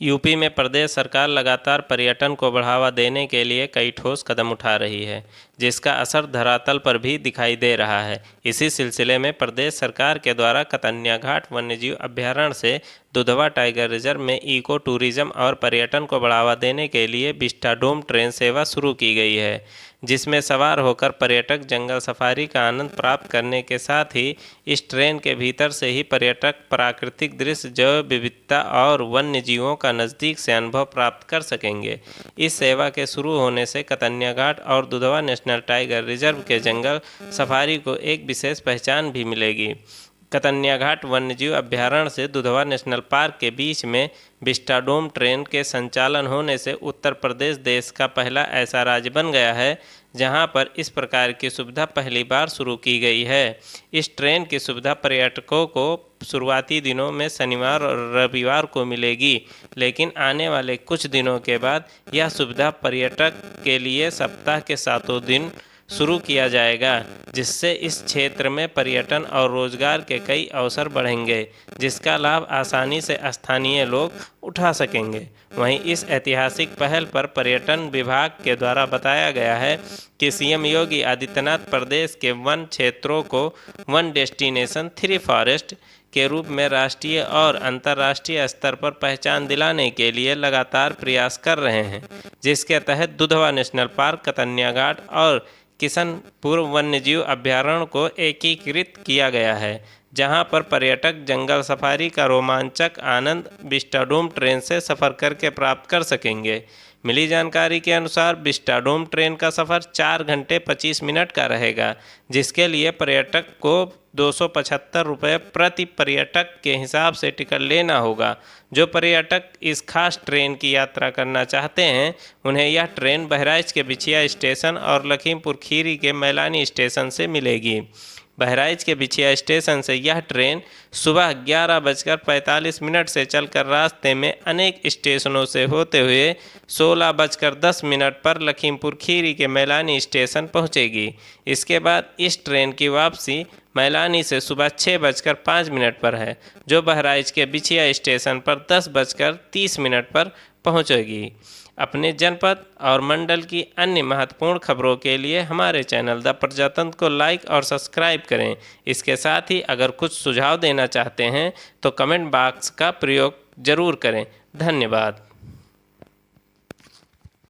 UP में प्रदेश सरकार लगातार पर्यटन को बढ़ावा देने के लिए कई ठोस कदम उठा रही है, जिसका असर धरातल पर भी दिखाई दे रहा है। इसी सिलसिले में प्रदेश सरकार के द्वारा कतन्या घाट वन्यजीव अभयारण्य से दुधवा टाइगर रिजर्व में इको टूरिज्म और पर्यटन को बढ़ावा देने के लिए विस्टाडोम ट्रेन सेवा शुरू की गई है, जिसमें सवार होकर पर्यटक जंगल सफारी का आनंद प्राप्त करने के साथ ही इस ट्रेन के भीतर से ही पर्यटक प्राकृतिक दृश्य, जैव विविधता और वन्य जीवों का नज़दीक से अनुभव प्राप्त कर सकेंगे। इस सेवा के शुरू होने से कतन्या घाट और दुधवा नेशनल टाइगर रिजर्व के जंगल सफारी को एक विशेष पहचान भी मिलेगी। कतन्या घाट वन्यजीव अभयारण्य से दुधवा नेशनल पार्क के बीच में विस्टाडोम ट्रेन के संचालन होने से उत्तर प्रदेश देश का पहला ऐसा राज्य बन गया है जहां पर इस प्रकार की सुविधा पहली बार शुरू की गई है। इस ट्रेन की सुविधा पर्यटकों को शुरुआती दिनों में शनिवार और रविवार को मिलेगी, लेकिन आने वाले कुछ दिनों के बाद यह सुविधा पर्यटक के लिए सप्ताह के 7 दिन शुरू किया जाएगा, जिससे इस क्षेत्र में पर्यटन और रोजगार के कई अवसर बढ़ेंगे, जिसका लाभ आसानी से स्थानीय लोग उठा सकेंगे। वहीं इस ऐतिहासिक पहल पर पर्यटन विभाग के द्वारा बताया गया है कि सीएम योगी आदित्यनाथ प्रदेश के वन क्षेत्रों को वन डेस्टिनेशन 3 फॉरेस्ट के रूप में राष्ट्रीय और अंतर्राष्ट्रीय स्तर पर पहचान दिलाने के लिए लगातार प्रयास कर रहे हैं, जिसके तहत दुधवा नेशनल पार्क, कतन्या घाट और किशनपुर वन्यजीव अभयारण्य को एकीकृत किया गया है, जहां पर पर्यटक जंगल सफारी का रोमांचक आनंद विस्टाडोम ट्रेन से सफ़र करके प्राप्त कर सकेंगे। मिली जानकारी के अनुसार विस्टाडोम ट्रेन का सफ़र 4 घंटे 25 मिनट का रहेगा, जिसके लिए पर्यटक को 275 रुपये प्रति पर्यटक के हिसाब से टिकट लेना होगा। जो पर्यटक इस खास ट्रेन की यात्रा करना चाहते हैं, उन्हें यह ट्रेन बहराइच के बिछिया स्टेशन और लखीमपुर खीरी के मैलानी स्टेशन से मिलेगी। बहराइच के बिछिया स्टेशन से यह ट्रेन सुबह 11:45 से चलकर रास्ते में अनेक स्टेशनों से होते हुए 16:10 पर लखीमपुर खीरी के मैलानी स्टेशन पहुंचेगी। इसके बाद इस ट्रेन की वापसी मैलानी से सुबह 6:05 पर है, जो बहराइच के बिछिया स्टेशन पर 10:30 पर पहुंचेगी। अपने जनपद और मंडल की अन्य महत्वपूर्ण खबरों के लिए हमारे चैनल द प्रजातंत्र को लाइक और सब्सक्राइब करें। इसके साथ ही अगर कुछ सुझाव देना चाहते हैं तो कमेंट बॉक्स का प्रयोग जरूर करें। धन्यवाद।